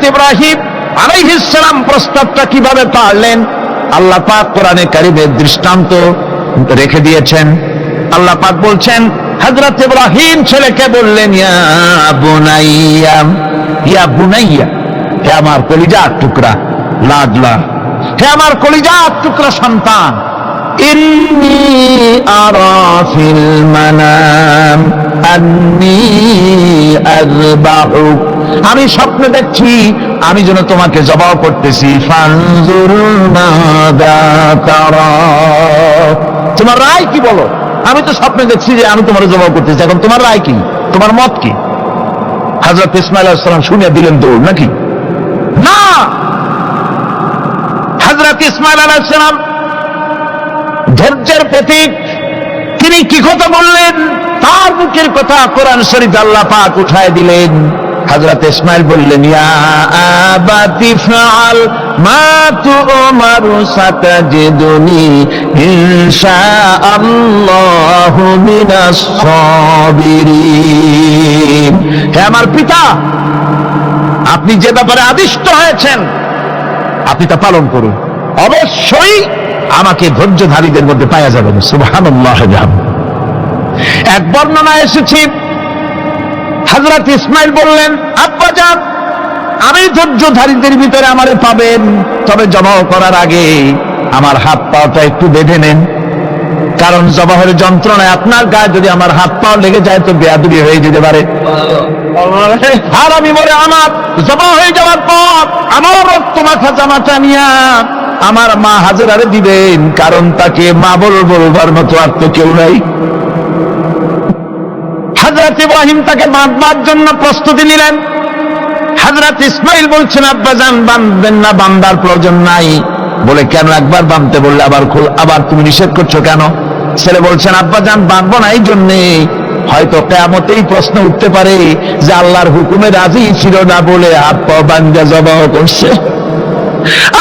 হযরত ইব্রাহিম আলাইহিস সালাম প্রস্তাবটা কিভাবে পারলেন? আল্লাহ পাক কোরআনে কারীমের দৃষ্টান্ত রেখে দিয়েছেন। আল্লাহ পাক বলছেন, হযরত ইব্রাহিম ছেলেকে বললেন, ইয়া বুনাইয়া, ইয়া বুনাইয়া, হে আমার কলিজার টুকরা লাডলা, হে আমার কলিজার টুকরা সন্তান, ইন্নী আরা ফিল মানাম আন্নী আযবাহুক, আমি স্বপ্নে দেখছি আমি যেন তোমাকে জবাহ করতেছি। ফানজুর মাযা তারা, তোমার রায় কি বলো? আমি তো স্বপ্নে দেখছি যে আমি তোমার জবাহ করতেছি, এখন তোমার রায় কি, তোমার মত কি? হযরত ইসমাঈল আলাইহিস সালাম শুনিয়া দিলেন দৌড়, নাকি না? হযরত ইসমাঈল আলাইহিস সালাম ধৈর্যের প্রতীক, তিনি কি কথা বললেন? তার মুখের কথা কোরআন শরীফে আল্লাহ পাক উঠায় দিলেন। হযরত ইসমাঈল বললেন, ইয়া আবাতি ফাআল মা তু'মারু সাতাজিদুনি ইনশাআল্লাহু মিনাস সাবিরিন, হে আমার পিতা, আপনি যে ব্যাপারে আদিষ্ট হয়েছেন আপনি তা পালন করুন, অবশ্যই আমাকে ধৈর্যধারীদের মধ্যে পাওয়া যাবেন। সুবহানাল্লাহ। এক বর্ণনায় এসেছে, হযরত ইসমাঈল বললেন, আব্বাজান, আমি ধৈর্যধারীদের ভিতরে আমারে পাবেন, তবে জবাহ করার আগে আমার হাত পাটা একটু বেঁধে নেন, কারণ জবাহের যন্ত্রণায় আপনার গায়ে যদি আমার হাত পা লেগে যায় তো বেয়াদবি হয়ে যেতে পারে। আর আমি মরে আমার জবাহ হয়ে যাওয়ার পর আমার রক্ত মাখা জামাটা নিয়া আমার মা হাজেরারে দিবেন, কারণ তাকে মা বলবার মতো আর তো কেউ নাই। হযরত ইব্রাহিম তাকে বাঁধবার জন্য প্রস্তুতি নিলেন। হযরত ইসমাঈল বলছেন, আব্বাজান, বাঁধবেন না, বাঁধার প্রয়োজন নাই। বলে, কেন? একবার বাঁধতে বললে আবার তুমি নিষেধ করছো কেন? ছেলে বলছেন, আব্বাজান, বাঁধবো না এই জন্যে, হয়তো কিয়ামতেই প্রশ্ন উঠতে পারে যে আল্লাহর হুকুমে রাজি ছিল না বলে হাত পা বাঁধা জবাহ করছে।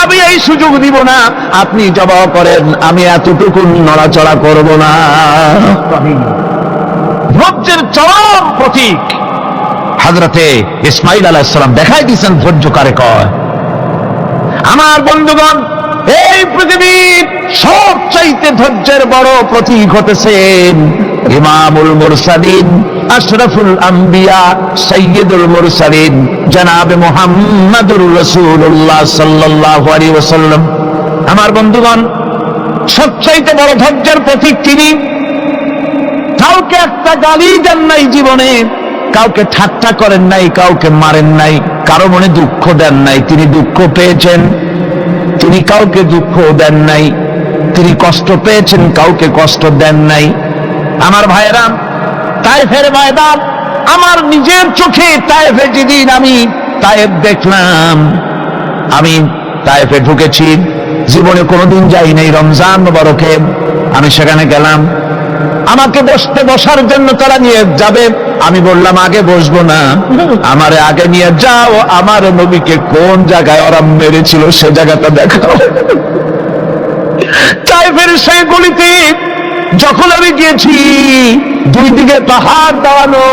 আমি এই সুযোগ দিব না, আপনি জবাহ করেন, আমি এতটুকু নড়াচড়া করব না। ধৈর্যের চরম প্রতীক হযরতে ইসমাঈল আলাইহিস সালাম দেখাই দিয়েছেন ধৈর্য কারে কয়। আমার বন্ধুগণ, এই পৃথিবীর সবচাইতে ধৈর্যের বড় প্রতীক হতেছেন ইমামুল মুরসালিন, আশরাফুল আম্বিয়া, সাইয়্যিদুল মুরসালিন, জনাবে মুহাম্মদুর রাসূলুল্লাহ সাল্লাল্লাহু আলাইহি ওয়াসাল্লাম। আমার বন্ধুগণ, সবচাইতে বড় ধৈর্যের প্রতীক তিনি। কাউকে একটা গালি দেন নাই জীবনে, কাউকে ঠাট্টা করেন নাই, কাউকে মারেন নাই, কারো মনে দুঃখ দেন নাই। তিনি দুঃখ পেয়েছেন, তিনি কাউকে দুঃখ দেন নাই। তিনি কষ্ট পেয়েছেন, কাউকে কষ্ট দেন নাই। আমার ভাইয়েরা, তায়েফের ময়দান, আমার নিজের চোখে তায়েফে যেদিন আমি তায়েফ দেখলাম, আমি তায়েফে ঢুকেছি, জীবনে কোনোদিন যাই নাই। রমজান মুবারকে আমি সেখানে গেলাম, আমাকে বসার জন্য তারা নিয়ে যাবে। আমি বললাম, আগে বসবো না, আমারে আগে নিয়ে যাও, আমার নবীকে কোন জায়গায় ওরা মেরেছিল সে জায়গাটা দেখাও। তায়েফের সেই গলিতে যখন আমি গিয়েছি, দুই দিকে পাহাড় দাঁড়ানো,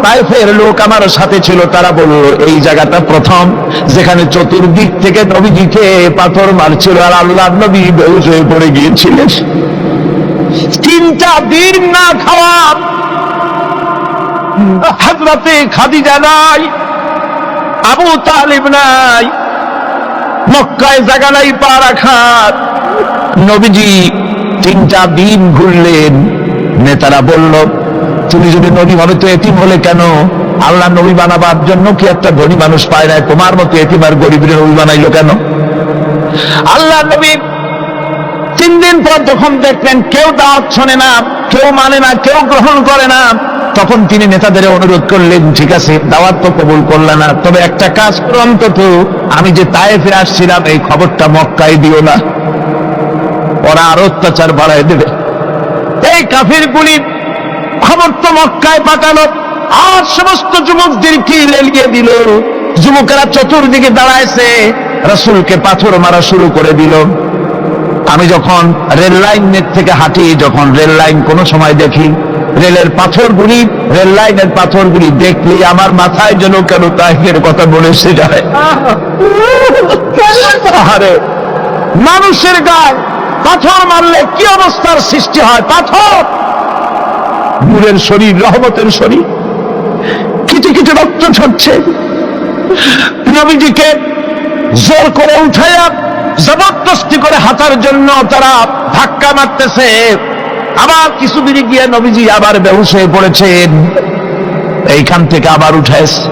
তায়েফের লোক আমার সাথে ছিল, তারা বলল, এই জায়গাটা প্রথম যেখানে চতুর্দিক থেকে নবীজিকে পাথর মারছিল আর আল্লাহর নবী বেহুশ হয়ে পড়ে গিয়েছিলেন। 3টা দিন না খাওয়া, হযরতে খাদিজা নাই, আবু তালিব নাই, মক্কায় জায়গা নাই পা রাখার। নবীজি 3টা দিন ঘুরলেন। নেতারা বলল, তুমি যদি নবী হবে তো এতিম হলে কেন? আল্লাহ নবী বানাবার জন্য কি একটা ধনী মানুষ পায় না? তোমার মতো এতিম আর গরিবের নবী বানাইলো কেন? আল্লাহ নবী 3 দিন পর যখন দেখলেন কেউ দাওয়াত শোনে না, কেউ মানে না, কেউ গ্রহণ করে না, তখন তিনি নেতাদের অনুরোধ করলেন, ঠিক আছে, দাওয়াত তো কবুল করলে না, তবে একটা কাজ করো, অন্তত আমি যে তায়েফে আসছিলাম এই খবরটা মক্কায় দিও না, ওরা আরো অত্যাচার বাড়ায় দেবে। এই কাফিরগুলি খবর তো মক্কায় পাঠালো, আর সমস্ত যুবকদেরকে লেলিয়ে দিল। যুবকেরা চতুর্দিকে দাঁড়াইছে, রাসূলকে পাথর মারা শুরু করে দিল। আমি যখন রেল লাইনের থেকে হাঁটি, যখন রেল লাইন কোনো সময় দেখি রেলের পাথরগুলি, রেল লাইনের পাথরগুলি দেখলে আমার মাথায় যেন কেন তাইফের কথা বলে এসে যায়। আরে মানুষের গায়ে পাথর মারলে কি অবস্থার সৃষ্টি হয়? পাথর নূরের শরীর, রহমতের শরীর, কিছু কিছু রক্ত ঝরছে। নবীজিকে জোর করে উঠাইয়া জবরদস্তি করে হাঁটার জন্য তারা ধাক্কা মারতেছে। আবার কিছু দূরে গিয়ে নবীজি আবার বেহুশ হয়ে পড়েছেন। এইখান থেকে আবার উঠাইছে,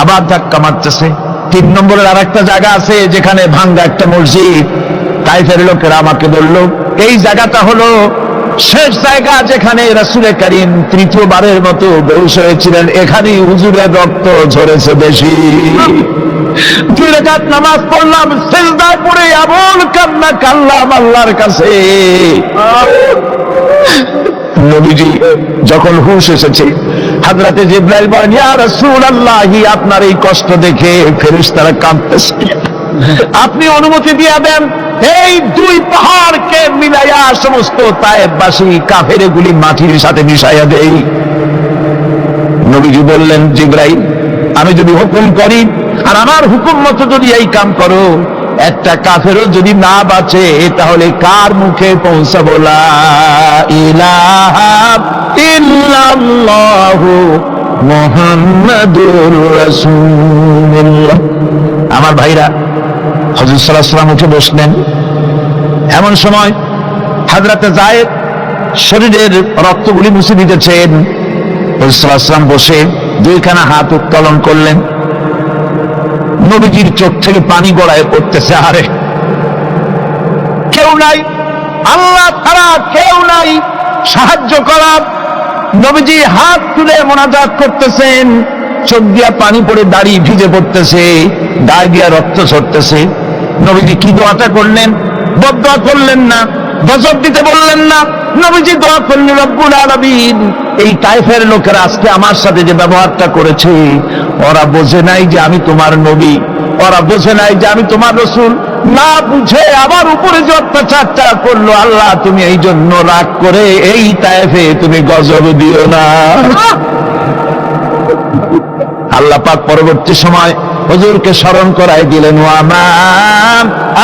আবার ধাক্কা মারতেছে। 3 নম্বরের আর একটা জায়গা আছে যেখানে ভাঙ্গা একটা মসজিদ। তাইফের লোকেরা আমাকে বলল এই জায়গাটা হলো শেষ জায়গা যেখানে রাসূল করিম তৃতীয়বারের মতো বেহুশ হয়েছিলেন। এখানেই হুজুরের রক্ত ঝরেছে বেশি। 2 রাকাত নামাজ পড়লাম, সিজদায় পড়ে এমন কান্না কাঁদলাম আল্লাহর কাছে। নবীজি যখন হুঁশ এসেছে, হযরতে জিবরাইল বলেন, ইয়া রাসূলুল্লাহ, আপনার এই কষ্ট দেখে ফেরেশতারা কাঁদতেছে, আপনি অনুমতি দিয়ে দেন এই 2 পাহাড়কে মিলাইয়া সমস্ত তায়েফবাসী কাফেরগুলি মাটির সাথে মিশাইয়া দেই। নবীজি বললেন, জিবরাইল, আমি যদি হুকুম করি আর আমার হুকুম মতো যদি এই কাম করো, একটা কাফেরও যদি না বাঁচে তাহলে কার মুখে পৌঁছাবো লা ইলাহা ইল্লাল্লাহু মুহাম্মাদুর রাসূলুল্লাহ। আমার ভাইরা, হযরত সাল্লাল্লাহু আলাইহি ওয়াসাল্লাম উঠে বসলেন। এমন সময় হযরতে যায়েদ শরীরের রক্তগুলি মুছে দিতেছেন। হযরত সাল্লাল্লাহু আলাইহি ওয়াসাল্লাম বসে 2খানা হাত উত্তোলন করলেন। নবীজির চোখ থেকে পানি গড়ায় পড়তেছে। আরে কেউ নাই, আল্লাহ ছাড়া কেউ নাই সাহায্য করার। নবীজি হাত তুলে মোনাজাত করতেছেন, চোখ দিয়া পানি পড়ে দাড়ি ভিজে পড়তেছে, গায়ে দিয়া রক্ত ঝরতেছে। নবীজি কি দোয়াটা করলেন? বদদোয়া করলেন না, গজব দিতে বললেন না। নবীজি দোয়া করলেন, রব্বুল আলামিন, এই তায়েফের লোকেরা আজকে আমার সাথে যে ব্যবহারটা করেছে, ওরা বোঝে নাই যে আমি তোমার নবী, ওরা বোঝে নাই যে আমি তোমার রাসূল। না বুঝে আমার উপরে যে অত্যাচারটা করলো, আল্লাহ তুমি এই জন্য রাগ করে এই তায়েফে তুমি গজব দিও না। আল্লাহ পাক পরবর্তী সময় হুজুরকে স্মরণ করায় দিলেন, ওয়া মা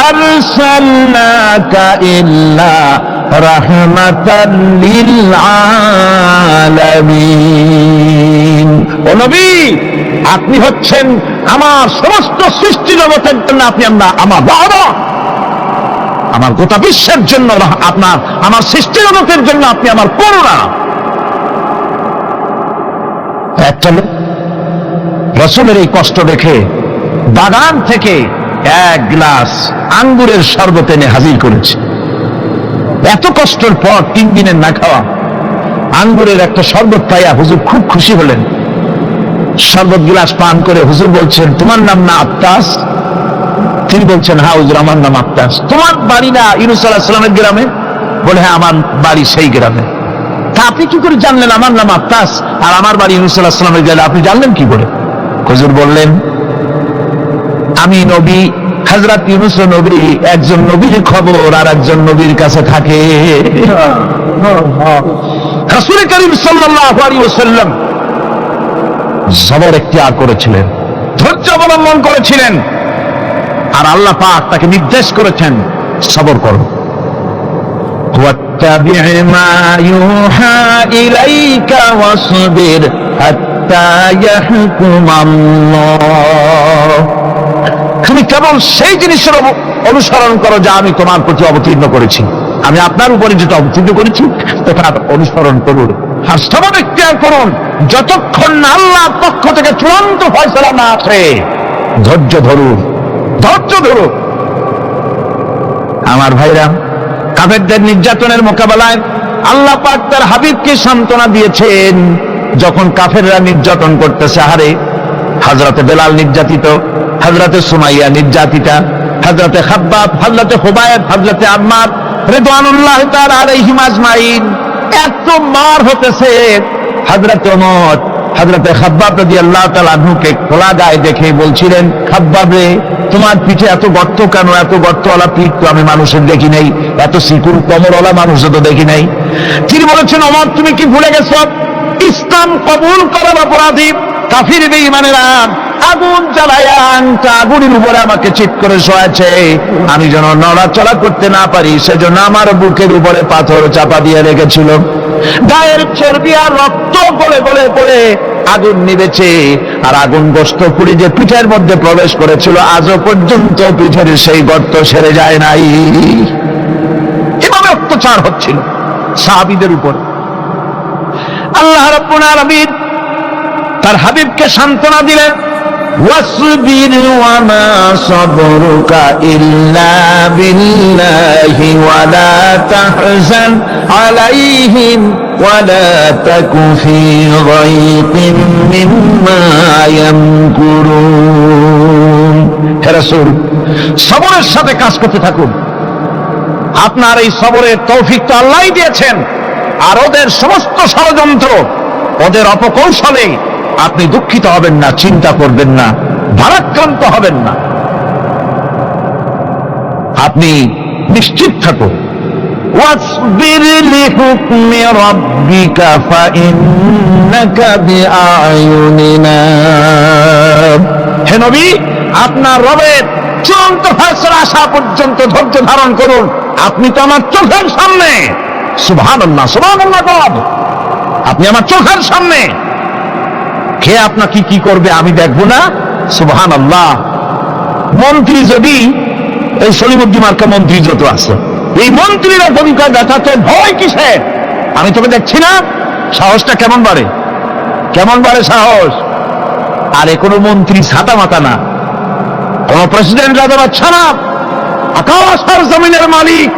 আরসালনাকা ইল্লা রাহমাতাল লিল আলামিন। ও নবী, আপনি হচ্ছেন আমার সমস্ত সৃষ্টি জগতের জন্য, আপনি আমার বাবা, আমার গোটা বিশ্বের জন্য আপনার, আমার সৃষ্টি জগতের জন্য আপনি আমার করুণা। একটা লোক রাসূলের এই কষ্ট দেখে বাগান থেকে 1 গ্লাস আঙ্গুরের শরবত এনে হাজির করেছে। এত কষ্টের পর 3 দিনের না খাওয়া আঙ্গুরের একটা শরবত পাইয়া হুজুর খুব খুশি হলেন। শরবত গ্লাস পান করে হুজুর বলছেন, তোমার নাম না আত্তাস? তিনি বলছেন, হ্যাঁ হুজুর, আমার নাম আত্তাস। তোমার বাড়ি না ইউনূস আলাইহিস সালামের গ্রামে? বলে, হ্যাঁ, আমার বাড়ি সেই গ্রামে। তা আপনি কি করে জানলেন আমার নাম আত্তাস আর আমার বাড়ি ইউনূস আলাইহিস সালামের গ্রামে? আপনি জানলেন কি করে? হুজুর বললেন, আমি নবী, হযরত ইউনূস নবী, একজন নবীর খবর আর একজন নবীর কাছে থাকে। রাসূল করিম সাল্লাল্লাহু আলাইহি ওয়াসাল্লাম সবর ইখতিয়ার করেছিলেন, ধৈর্য অবলম্বন করেছিলেন, আর আল্লাহ পাক তাকে নির্দেশ করেছেন, সবর করো। ওয়াত্তাবি' মা ইউহা ইলাইকা ওয়াসবির হাত্তা ইয়াহকুমাল্লাহ। তুমি কেবল সেই জিনিসের অনুসরণ করো যা আমি তোমার প্রতি অবতীর্ণ করেছি। আমি আপনার উপরে যেটা অবতীর্ণ করেছি তার অনুসরণ করুন, আর সবর ইখতিয়ার করুন যতক্ষণ না আল্লাহর পক্ষ থেকে চূড়ান্ত ফয়সালা না আসে। ধৈর্য ধরুন, ধৈর্য ধরুন। আমার ভাইরা, কাফেরদের নির্যাতনের মোকাবেলায় আল্লাহ পাক তার হাবিবকে সান্ত্বনা দিয়েছেন। যখন কাফেররা নির্যাতন করতেছে, আহারে হযরতে বেলাল নির্যাতিত, হযরতে সুমাইয়া নির্যাতিতা, হযরতে খাব্বাব, হযরতে খুবাইব, হযরতে আম্মার রিদওয়ানুল্লাহি তাআলা আলাইহিম আজমাইন, এত মার হতেছে। হযরতে ওমর হযরতে খাব্বাব রাদিয়াল্লাহু তাআলা আনহুকে খোলা গায়ে দেখে বলছিলেন, খাব্বাব রে, তোমার পিঠে এত গর্ত কেন? এত গর্তওয়ালা পিঠ তো আমি মানুষের দেখি নাই, এত সিকুল কোমরওয়ালা মানুষ তো দেখি নাই। তিনি বলেছেন, ওমর তুমি কি ভুলে গেছো ইসলাম কবুল করার অপরাধী কাফির বেঈমানেরা আগুন জ্বালায়া আগুনের উপরে আমাকে চিৎ করে শোয়াছে, আমি যেন নড়াচড়া করতে না পারি সেজন্য আমার বুকের উপরে পাথর চাপা দিয়ে রেখেছিল। গায়ের চর্বি আর রক্ত গলে গলে পড়ে আগুন নিবেছে, আর আগুন গোস্ত পুড়ে যে পিঠের মধ্যে প্রবেশ করেছিল আজও পর্যন্ত পিঠের সেই গর্ত সেরে যায় নাই। এভাবে অত্যাচার হচ্ছিল সাহাবীদের উপর। আল্লাহ রাব্বুল আলামিন তার হাবিবকে সান্ত্বনা দিলেন, ওয়াসবির ওয়া মা সাবরুকা ইল্লা বিল্লাহি ওয়া লা তাহজান আলাইহিম ওয়া লা তাকু ফি গায়তিন মিম্মা ইয়ামকুরুন। হে রাসূল, সবরের সাথে কাজ করতে থাকুন। আপনার এই সবরের তৌফিক তো আল্লাহই দিয়েছেন, আর ওদের সমস্ত ষড়যন্ত্র, ওদের অপকৌশলে আপনি দুঃখিত হবেন না, চিন্তা করবেন না, ভারাক্রান্ত হবেন না, আপনি নিশ্চিত থাকুন। ওয়াসবির লিহুকমি রাব্বিকা ফাইন্নাকা বিআয়ুনিনা। হে নবী, আপনার রবের চূড়ান্ত ফয়সালা আসা পর্যন্ত ধৈর্য ধারণ করুন, আপনি তো আমার চোখের সামনে। সুবহানাল্লাহ, সুবহানাল্লাহ। আপনি আমার চোখের সামনে, কে আপনাকে কি করবে আমি দেখবো না? সুবহানাল্লাহ। মন্ত্রী যদি, এই সলিমুদ্দিন মার্কা মন্ত্রী যত আছে, এই মন্ত্রীরা ভূমিকা দেখাতে ভয় কিসে? আমি তোকে দেখছি না? সাহসটা কেমন বাড়ে, কেমন বাড়ে সাহস। আরে কোন মন্ত্রী ছাতা মাতা না, কোন প্রেসিডেন্ট রাজা বাচ্চা না, আকাশ আর জমিনের মালিক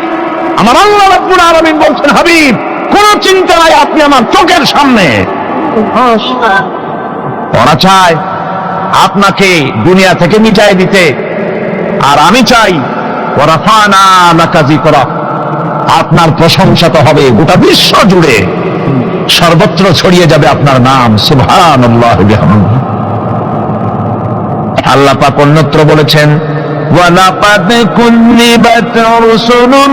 আমার আল্লাহ রাব্বুল আলামিন বলছেন, হাবিব কোন চিন্তা নাই, আপনি আমার চোখের সামনে। ওরা চায় আপনাকে দুনিয়া থেকে মিটাই দিতে, আর আমি চাই ওয়ারাফানা লাকা যিকরাক, আপনার প্রশংসা তো হবে গোটা বিশ্ব জুড়ে, সর্বত্র ছড়িয়ে যাবে আপনার নাম। সুবহানাল্লাহ বিহামদিহি। আল্লাহ পাক অন্যত্র বলেছেন, ওয়ালাকাদ কুযযিবাত রুসুলুম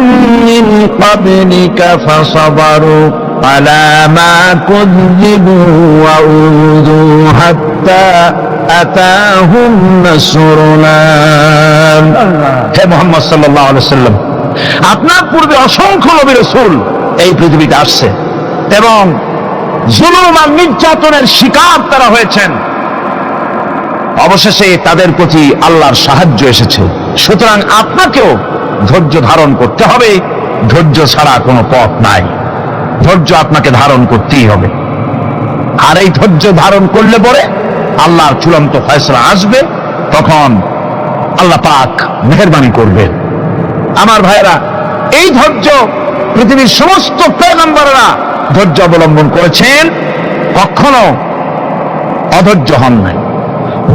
মিন ক্বাবলিকা ফাসাবারু আলা মা কুযযিবু ওয়া উযু হাত্তা আতাহুম নাসরুনা। হে মুহাম্মদ সাল্লাল্লাহু আলাইহি ওয়াসাল্লাম, আপনার পূর্বে অসংখ্য নবী রাসূল এই পৃথিবীতে আসছে এবং জুলুম আর নির্যাতনের শিকার তারা হয়েছেন, অবশেষে তাদের প্রতি আল্লাহর সাহায্য এসেছে। সুতরাং আপনাকেও ধৈর্য ধারণ করতে হবে, ধৈর্য ছাড়া কোনো পথ নাই, ধৈর্য আপনাকে ধারণ করতেই হবে। আর এই ধৈর্য ধারণ করলে পরে আল্লাহর চূড়ান্ত ফয়সালা আসবে, তখন আল্লাহ পাক মেহেরবানি করবেন। আমার ভাইরা, এই ধৈর্য পৃথিবীর সমস্ত পয়গম্বররা ধৈর্য অবলম্বন করেছেন, কখনো অধৈর্য হন নাই।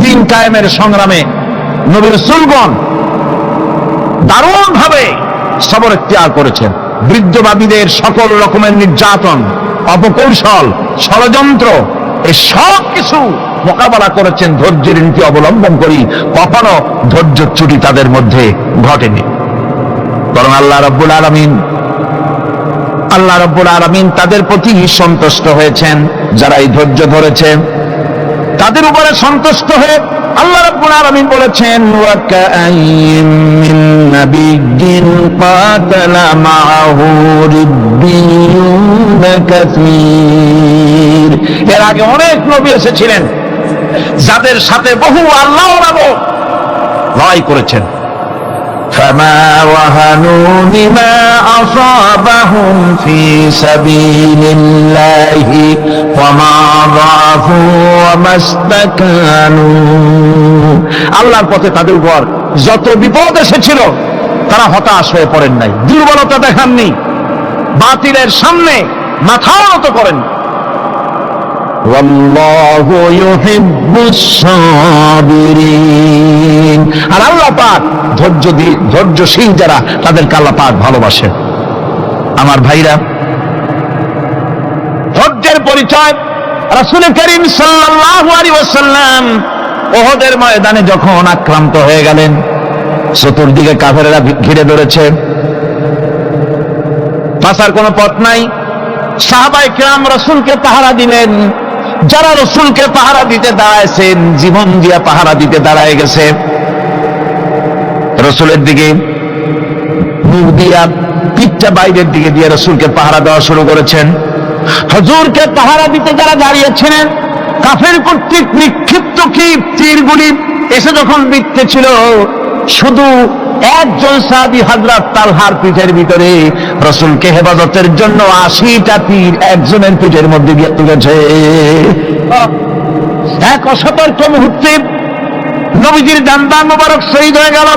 দিন কায়েমের সংগ্রামে নবী রাসূলগণ দারুণ ভাবে সবর ইখতিয়ার করেছেন। বৃদ্ধবাদীদের সকল রকমের নির্যাতন, অপকৌশল, ষড়যন্ত্র, এই সব কিছু মোকাবেলা করেছেন ধৈর্যের নীতি অবলম্বন করি। কখনো ধৈর্যচ্যুতি তাদের মধ্যে ঘটেনি, বরং আল্লাহ রাব্বুল আলামিন তাদের প্রতি সন্তুষ্ট হয়েছেন। যারা এই ধৈর্য ধরেছে তাদের উপরে সন্তুষ্ট হয়ে আল্লাহ রাব্বুল আলামিন বলেছেন, ওয়া কাআইয়িম মিন নাবিয়্যিন কাতালা মাআহু রিব্বিয়ুন কাসীর। এর আগে অনেক নবী এসেছিলেন যাদের সাথে বহু আল্লাহর লড়াই করেছেন। فما وهنوا لما أصابهم في سبيل الله وما ضعفوا وما استكانوا। আল্লাহর পথে তাদের উপর যত বিপদ এসেছিল তারা হতাশ হয়ে পড়েন নাই, দুর্বলতা দেখাননি, বাতিলের সামনে মাথা নত করেন। ওয়াল্লাহু ইউহিব্বুস সাবিরিন। আর আল্লাহ পাক ধৈর্যশীল যারা, তাদেরকে আল্লাহ পাক ভালোবাসেন। আমার ভাইরা, ধৈর্যের পরিচয় রাসূল করিম সাল্লাল্লাহু আলাইহি ওয়াসাল্লাম উহুদের ময়দানে যখন আক্রান্ত হয়ে গেলেন, চতুর্দিকে কাফেররা ঘিরে ধরেছে, বাঁচার কোনো পথ নাই, সাহাবায়ে কেরাম রাসূলকে পাহারা দিলেন। যারা রাসূলকে পাহারা দিতে দাঁড়াইছেন, জীবন দিয়া পাহারা দিতে দাঁড়ায় গেছে, রাসূলের দিকে মুখ দিয়া, পিঠটা বাইরের দিকে দিয়ে রাসূলকে পাহারা দেওয়া শুরু করেছেন। হুজুরকে পাহারা দিতে যারা দাঁড়িয়েছিলেন, কাফের কর্তৃক নিক্ষিপ্ত কি তীরগুলি এসে যখন বিঁধতেছিল, শুধু একজন সাহাবী হযরত তালহার পিঠের ভিতরে রাসূলকে হেফাজতের জন্য 80টা তীর একজনের পিঠের মধ্যে গিয়ে তুলেছে। এক অসতর্ক মুহূর্তে নবীজির ডান্ডা মোবারক শহীদ হয়ে গেল,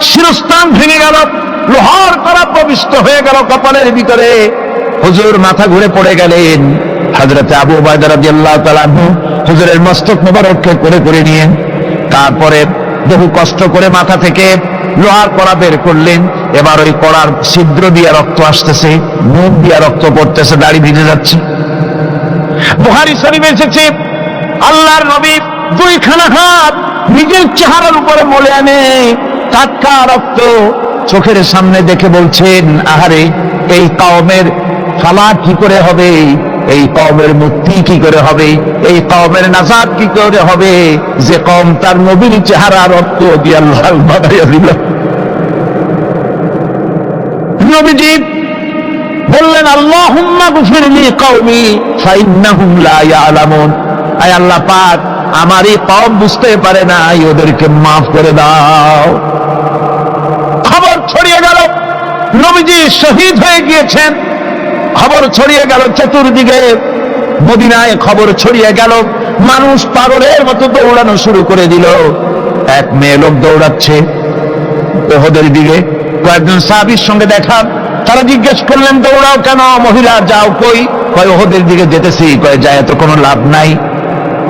শিরস্ত্রাণ ভেঙে গেল, লোহার কড়া প্রবিষ্ট হয়ে গেল কপালের ভিতরে। হুজুর মাথা ঘুরে পড়ে গেলেন। হযরত আবু উবাইদা রাদিয়াল্লাহু তাআলা আনহু হুজুরের মস্তক মোবারককে করে নিয়ে তারপরে বহু কষ্ট করে মাথা থেকে লোহার কড়া বের করলেন। এবার ওই কড়ার ছিদ্র দিয়ে রক্ত আসতেছে, মুখ দিয়ে রক্ত পড়তেছে, দাড়ি ভিজে যাচ্ছে। বুখারী শরীফে এসেছে, আল্লাহর নবী দুইখানা হাত নিজের চেহারার উপরে মলে আনে, টাটকা রক্ত চোখের সামনে দেখে বলছেন, আহারে, এই কওমের ফালা কি করে হবে, এই কওমের মুক্তি কি করে হবে, এই কওমের নাজাত কি করে হবে, যে কওম তার নবীর চেহারা রক্ত দিয়ে লাল বানাইয়া দিল। নবীজি বললেন, আল্লাহুম্মা গফির লি কওমি ফাইন্নাহুম লা ইয়ালামুন। আয় আল্লাহ পাক, আমার এই কওম বুঝতে পারে না, ওদেরকে মাফ করে দাও। খবর ছড়িয়ে গেল নবীজি শহীদ হয়ে গিয়েছেন। খবর ছড়িয়ে গেল চতুর্দিকে, মদিনায় খবর ছড়িয়ে গেল। মানুষ পাগলের মতো দৌড়ানো শুরু করে দিল। এক মেয়ে লোক দৌড়াচ্ছে উহুদের দিকে, কয়েকজন সাহাবীর সঙ্গে দেখা। তারা জিজ্ঞেস করলেন, দৌড়াও কেন, মহিলা যাও কই? কয় উহুদের দিকে যেতেছি। কয় যায় তো কোনো লাভ নাই,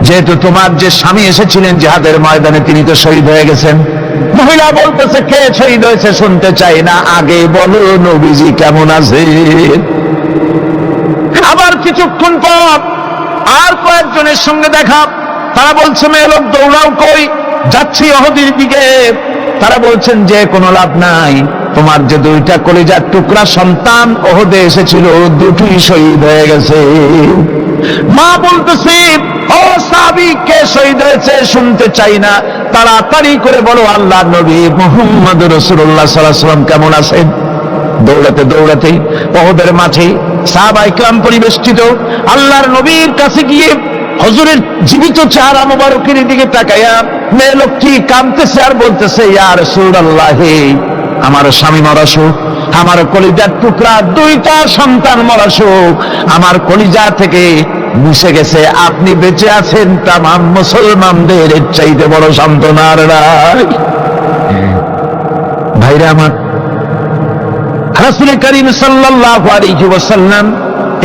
যেহেতু তোমার যে স্বামী এসেছিলেন জিহাদের ময়দানে, তিনি তো শহীদ হয়ে গেছেন। মহিলা বলতেছে, কে শহীদ হয়েছে শুনতে চাই না, আগে বলো নবীজি কেমন আছে। আবার কিছুক্ষণ পর আর কয়েকজনের সঙ্গে দেখা। তারা বলছে, মেয়ে লোক দৌড়াও কই? যাচ্ছি উহুদের দিকে। তারা বলছেন, যে কোনো লাভ নাই, তোমার যে দুইটা কলিজার টুকরা সন্তান উহুদে এসেছিল, দুটোই শহীদ হয়ে গেছে। মা বলতেছে, ও সাহাবী, কে শহীদ হয়েছে শুনতে চাই না, তাড়াতাড়ি করে বলো আল্লাহর নবী মুহাম্মদ রাসূলুল্লাহ সাল্লাল্লাহু আলাইহি ওয়াসাল্লাম কেমন আছেন। দৌড়াতে দৌড়াতে উহুদের মাঠে সাহাবায়ে কেরাম পরিবেষ্টিত। আল্লাহর নবীর কাছে গিয়ে হুজুরের জীবিত চেহারা মোবারকের দিকে তাকায়া মেয়ে লোকটি কাঁদতেছে আর বলতেছে, ইয়া রাসূলুল্লাহ, আমার স্বামী মরা শোক, আমার কলিজার টুকরা দুইটা সন্তান মরা শোক, আমার কলিজা থেকে মুছে গেছে, আপনি বেঁচে আছেন, তামাম মুসলমানদের এর চাইতে বড় সান্ত্বনা আর নাই। ভাইরা আমার, রাসূল করিম সাল্লাল্লাহু আলাইহি ওয়াসাল্লাম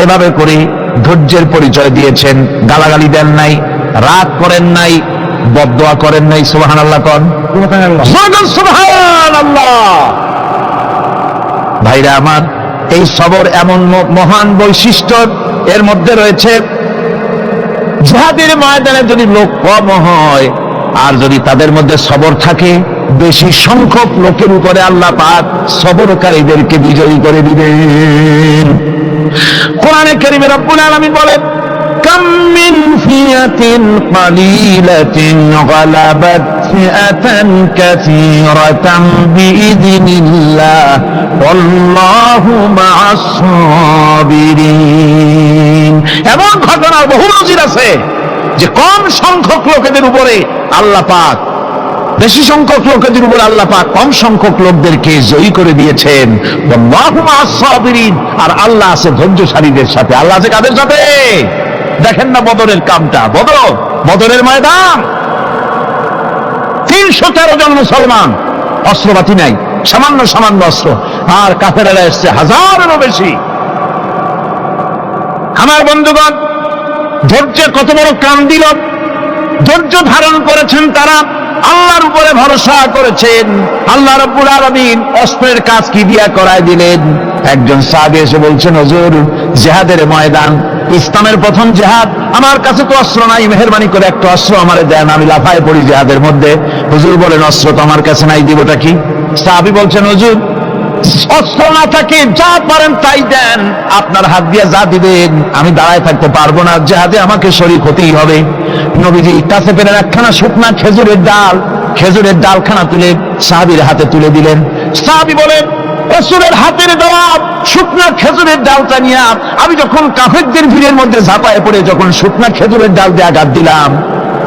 এভাবে করে ধৈর্যের পরিচয় দিয়েছেন। গালাগালি দেন নাই, রাগ করেন নাই, বদদোয়া করেন নাই। সুবহানাল্লাহ কোন, সুবহানাল্লাহ। ভাইরা আমার, এই সবর এমন মহান বৈশিষ্ট্য এর মধ্যে রয়েছে। জিহাদের ময়দানে যদি লোক কম হয় আর যদি তাদের মধ্যে সবর থাকে, বেশি সংখ্যক লোকের উপরে আল্লাহ পাক সবরকারীদেরকে বিজয়ী করে দিবেন। কোরআনে কারীমে রব্বুল আলামিন বলেন, কাম মিন ফিয়াতিন কালিলাতিন গালাবাত ফিআতান কাসীরাতান বিইذনিল্লাহ ওয়াল্লাহু মা'আস সাবিরিন। এমন ঘটনার বহু নজির আছে যে কম সংখ্যক লোকেদের উপরে আল্লাহ পাক, বেশি সংখ্যক লোকেদের উপর আল্লাহ পাক কম সংখ্যক লোকদেরকে জয়ী করে দিয়েছেন। আল্লাহু মা'আস সাবিরিন, আর আল্লাহ আছে ধৈর্যশালীদের সাথে। আল্লাহ আছে কাদের সাথে? দেখেন না বদরের কামটা, বদরের ময়দান, 313 জন মুসলমান, অস্ত্রপাতি নাই, সামান্য সামান্য অস্ত্র, আর কাফেরেরা এসছে হাজারেরও বেশি। আমার বন্ধুগণ, ধৈর্যের কত বড় কাম দিল, ধৈর্য ধারণ করেছেন তারা, আল্লাহর উপরে ভরসা করেছেন। আল্লাহ রাব্বুল আলামিন অস্ত্রের কাজ কি দিয়া করায় দিলেন। একজন সাহাবী এসে বলছেন, হুজুর, জিহাদের ময়দান, ইসলামের প্রথম জিহাদ, আমার কাছে তো অস্ত্র নাই, মেহেরবানি করে একটা অস্ত্র আমারে দেন, আমি লাফায় পড়ি জিহাদের মধ্যে। হুজুর বলেন, অস্ত্র তো আমার কাছে নাই, দিবটা কি? সাহাবী বলছেন, হুজুর, অস্ত্র না থাকে যা পারেন তাই দেন, আপনার হাত দিয়ে যা দিবেন আমি দাঁড়ায় থাকতে পারবো না, জেহাদে আমাকে শরীক হতেই হবে। নবীজি কাছে পেলেন একখানা শুকনা খেজুরের ডালখানা তুলে সাহাবীর হাতে তুলে দিলেন। সাহাবী বলেন, রাসূলের হাতের দেওয়া শুকনা খেজুরের ডালটা নিয়ে আমি যখন কাফেরদের ভিড়ের মধ্যে ঝাঁপায় পড়ে যখন শুকনা খেজুরের ডাল দিয়ে আঘাত দিলাম,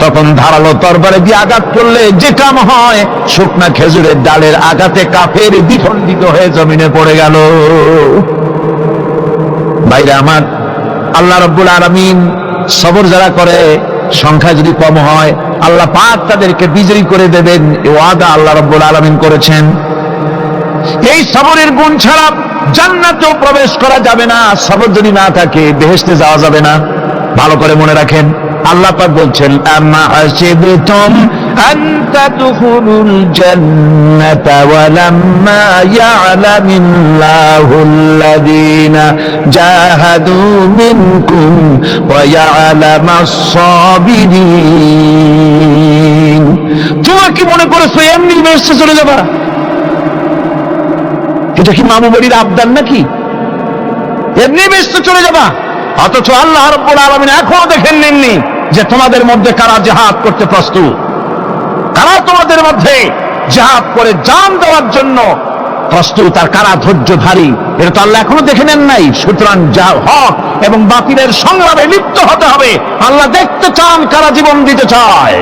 তখন ধারালো তরবারে দিয়ে আঘাত করলে যে কাম হয়, শুকনা খেজুরের ডালের আঘাতে কাফের দ্বিখণ্ডিত হয়ে জমিনে পড়ে গেল। ভাইরা আমার, আল্লাহ রাব্বুল আলামিন সবর যারা করে সংখ্যা যদি কম হয় আল্লাহ পাক তাদেরকে বিজয়ী করে দেবেন, এই ওয়াদা আল্লাহ রাব্বুল আলামিন করেছেন। এই সবরের গুণ ছাড়া জান্নাতেও প্রবেশ করা যাবে না, সবর যদি না থাকে বেহেশতে যাওয়া যাবে না। ভালো করে মনে রাখেন, আল্লাহ পাক বলছেন, আম্মা হাসিবতুম আন তাদখুলুল জান্নাতা ওয়া লাম্মা ইয়া'লামিল্লাহুল্লাযীনা জাহাদু মিনকুম ওয়া ইয়া'লামাস সাবিরিন। তোমরা কি মনে করেছো এমনি বেহেশতে চলে যাবা? এটা কি মামু বাড়ির আবদার নাকি? এমনি বেহেশতে চলে যাবা? অথচ আল্লাহ রাব্বুল আলামিন এখনো দেখেন নেননি যে তোমাদের মধ্যে কারা জিহাদ করতে প্রস্তুত, কারা তোমাদের মধ্যে জিহাদ করে জান দেওয়ার জন্য প্রস্তুত, আর কারা ধৈর্যধারী, এটা তো আল্লাহ এখনো দেখে নেন নাই। সুতরাং যা হক এবং বাতিলের সংগ্রামে লিপ্ত হতে হবে। আল্লাহ দেখতে চান কারা জীবন দিতে চায়।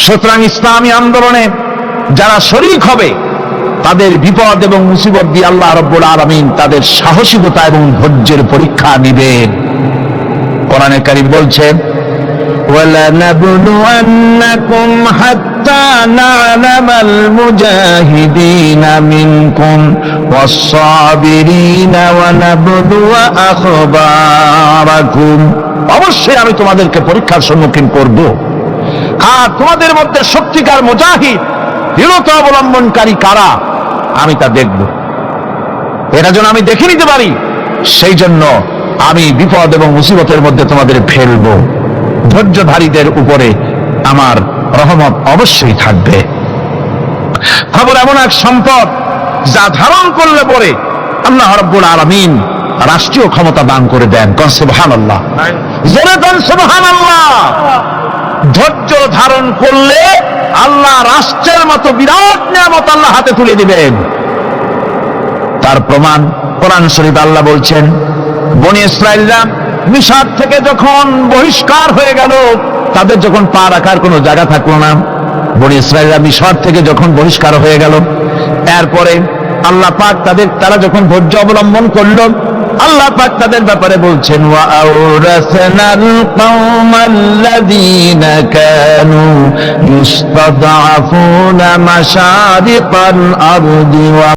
সুতরাং ইসলামী আন্দোলনে যারা শরীক হবে তাদের বিপদ এবং মুসিবত দিয়ে আল্লাহ রাব্বুল আলামিন তাদের সাহসিকতা এবং ধৈর্যের পরীক্ষা নেবেন। কোরআনে কারীম বলছেন, وَلَنَبْلُوَنَّكُمْ حَتَّى نَعْلَمَ الْمُجَاهِدِينَ مِنكُمْ وَالصَّابِرِينَ وَنَبْلُوَ أَخْبَارَكُمْ। অবশ্যই আমি তোমাদেরকে পরীক্ষার সম্মুখীন করব, আর তোমাদের মধ্যে সত্যিকার মুজাহিদ দৃঢ়তা অবলম্বনকারী কারা আমি তা দেখব। এটা যেন আমি দেখে নিতে পারি, সেই জন্য আমি বিপদ এবং মুসিবতের মধ্যে তোমাদের ফেলবো। ধৈর্যধারীদের উপরে আমার রহমত অবশ্যই থাকবে। খবর এমন এক সম্পদ যা ধারণ করলে পরে আল্লাহ রাব্বুল আলামিন রাষ্ট্রীয় ক্ষমতা দান করে দেন। কোন সুবহানাল্লাহ, জোরে কোন সুবহানাল্লাহ। ধৈর্য ধারণ করলে আল্লাহ রাষ্ট্রের মতো বিরাট নিয়ামত আল্লাহ হাতে তুলে দিবেন। তার প্রমাণ কোরআন শরীফ আল্লাহ বলছেন, বনি ইসরাঈলরা মিশর থেকে যখন বহিষ্কার হয়ে গেল, তাদের যখন পা রাখার কোনো জায়গা থাকলো না, বনি ইসরাঈলরা মিশর থেকে যখন বহিষ্কার হয়ে গেল, এরপরে আল্লাহ পাক তারা যখন ধৈর্য অবলম্বন করলো, আল্লাহ পাক তাদের ব্যাপারে বলছেন, ওয়া আওরাসনাল কওমাল্লাযীনা কানু ইস্তাদআফুনা মাশারিকাল আরদি ওয়া